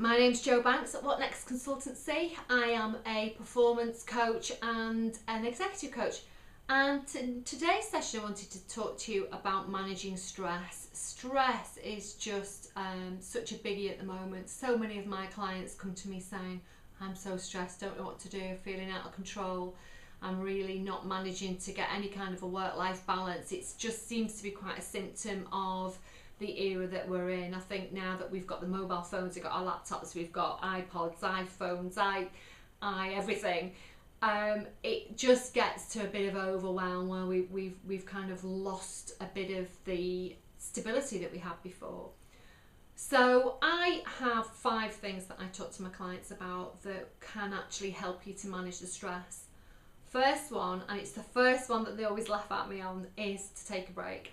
My name's Jo Banks at What Next Consultancy. I am a performance coach and an executive coach. And in today's session, I wanted to talk to you about managing stress. Stress is just such a biggie at the moment. So many of my clients come to me saying, I'm so stressed, don't know what to do, feeling out of control. I'm really not managing to get any kind of a work-life balance. It just seems to be quite a symptom of the era that we're in. I think now that we've got the mobile phones, we've got our laptops, we've got iPods, iPhones, everything. It just gets to a bit of overwhelm where we've kind of lost a bit of the stability that we had before. So I have 5 things that I talk to my clients about that can actually help you to manage the stress. First one, and it's the first one that they always laugh at me on, is to take a break.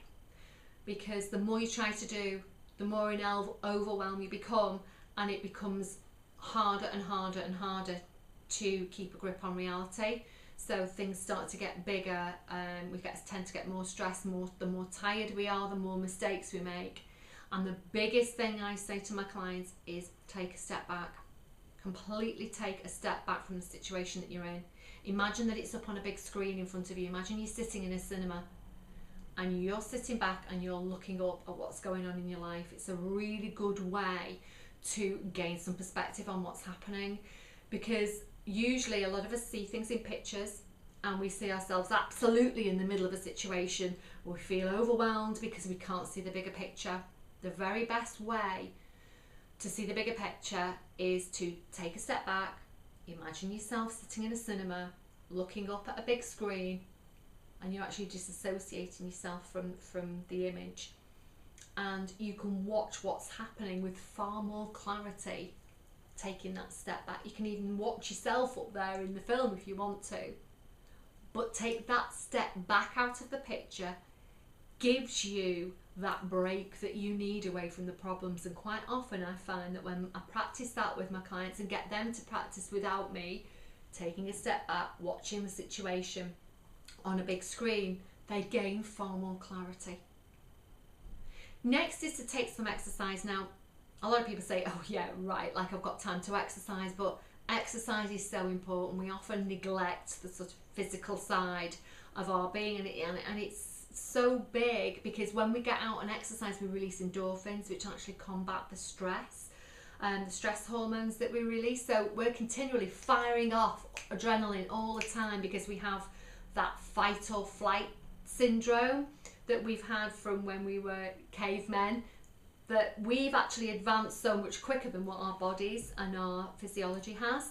Because the more you try to do, the more in overwhelm you become, and it becomes harder and harder and harder to keep a grip on reality. So things start to get bigger, and we tend to get more stressed. The more tired we are, the more mistakes we make. And the biggest thing I say to my clients is take a step back. Completely take a step back from the situation that you're in. Imagine that it's up on a big screen in front of you. Imagine you're sitting in a cinema and you're sitting back and you're looking up at what's going on in your life. It's a really good way to gain some perspective on what's happening, because usually a lot of us see things in pictures and we see ourselves absolutely in the middle of a situation. We feel overwhelmed because we can't see the bigger picture. The very best way to see the bigger picture is to take a step back. Imagine yourself sitting in a cinema looking up at a big screen, and you're actually disassociating yourself from the image, and you can watch what's happening with far more clarity taking that step back. You can even watch yourself up there in the film if you want to, but take that step back out of the picture gives you that break that you need away from the problems. And quite often I find that when I practice that with my clients and get them to practice without me, taking a step back, watching the situation on a big screen, they gain far more clarity. Next is to take some exercise. Now, a lot of people say, oh yeah, right, like I've got time to exercise, but exercise is so important. We often neglect the sort of physical side of our being, and it's so big, because when we get out and exercise, we release endorphins, which actually combat the stress and the stress hormones that we release. So we're continually firing off adrenaline all the time because we have that fight or flight syndrome that we've had from when we were cavemen, that we've actually advanced so much quicker than what our bodies and our physiology has.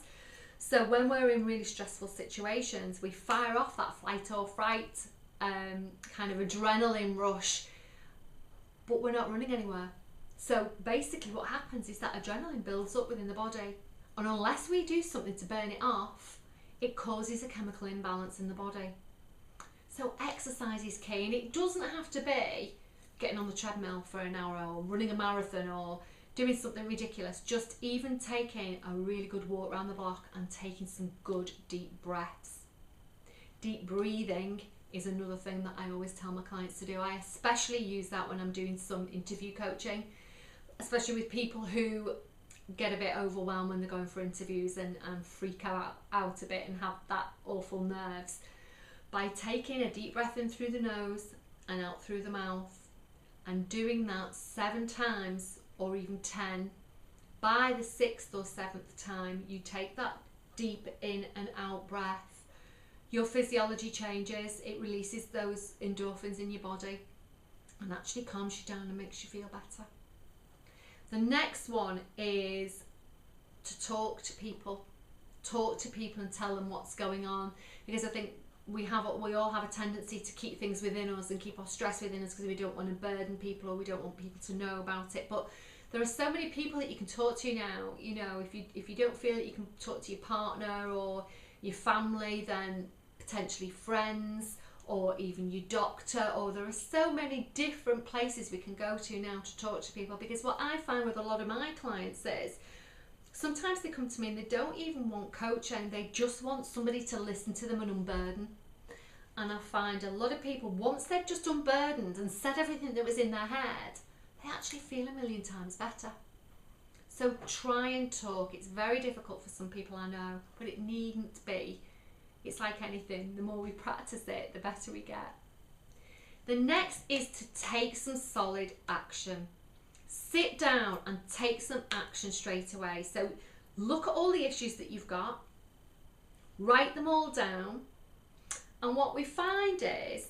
So when we're in really stressful situations, we fire off that flight or fright kind of adrenaline rush, but we're not running anywhere. So basically what happens is that adrenaline builds up within the body, and unless we do something to burn it off, it causes a chemical imbalance in the body. So exercise is key, and it doesn't have to be getting on the treadmill for an hour or running a marathon or doing something ridiculous. Just even taking a really good walk around the block and taking some good deep breaths. Deep breathing is another thing that I always tell my clients to do. I especially use that when I'm doing some interview coaching, especially with people who get a bit overwhelmed when they're going for interviews and freak out a bit and have that awful nerves. By taking a deep breath in through the nose and out through the mouth, and doing that 7 times or even 10, by the 6th or 7th time you take that deep in and out breath, your physiology changes. It releases those endorphins in your body and actually calms you down and makes you feel better. The next one is to talk to people and tell them what's going on, because I think we all have a tendency to keep things within us and keep our stress within us because we don't want to burden people or we don't want people to know about it. But there are so many people that you can talk to now. You know, if you don't feel that you can talk to your partner or your family, then potentially friends or even your doctor, or there are so many different places we can go to now to talk to people. Because what I find with a lot of my clients is sometimes they come to me and they don't even want coaching, they just want somebody to listen to them and unburden. And I find a lot of people, once they've just unburdened and said everything that was in their head, they actually feel a million times better. So try and talk. It's very difficult for some people, I know, but it needn't be. It's like anything, the more we practice it, the better we get. The next is to take some solid action. Sit down and take some action straight away. So look at all the issues that you've got, write them all down, and what we find is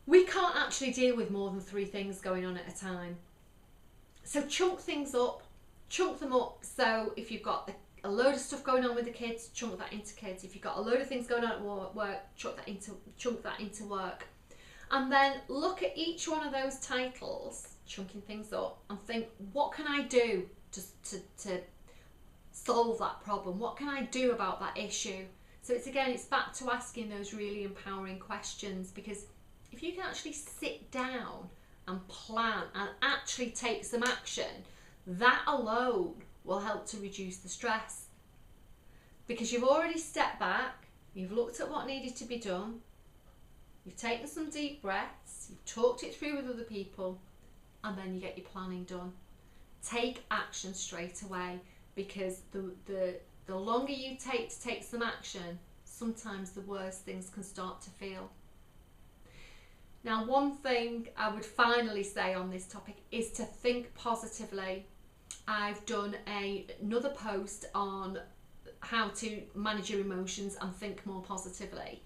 we can't actually deal with more than 3 things going on at a time. So chunk things up, chunk them up. So if you've got a load of stuff going on with the kids, chunk that into kids. If you've got a load of things going on at work, chunk that into work. And then look at each one of those titles, chunking things up, and think, what can I do to solve that problem? What can I do about that issue? So it's back to asking those really empowering questions, because if you can actually sit down and plan and actually take some action, that alone will help to reduce the stress. Because you've already stepped back, you've looked at what needed to be done, you've taken some deep breaths, you've talked it through with other people, and then you get your planning done. Take action straight away, because the longer you take to take some action, sometimes the worse things can start to feel. Now, one thing I would finally say on this topic is to think positively. I've done another post on how to manage your emotions and think more positively.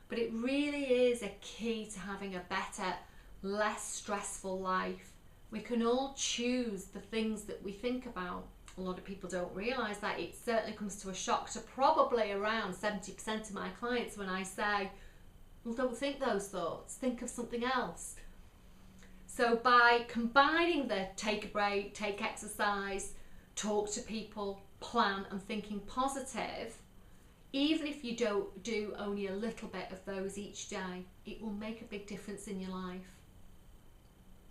But it really is a key to having a better, less stressful life. We can all choose the things that we think about. A lot of people don't realise that. It certainly comes to a shock to probably around 70% of my clients when I say, well, don't think those thoughts, think of something else. So by combining the take a break, take exercise, talk to people, plan, and thinking positive, even if you don't do only a little bit of those each day, it will make a big difference in your life.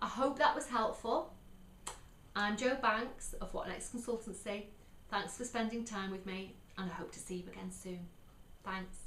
I hope that was helpful. I'm Jo Banks of What Next Consultancy. Thanks for spending time with me, and I hope to see you again soon. Thanks.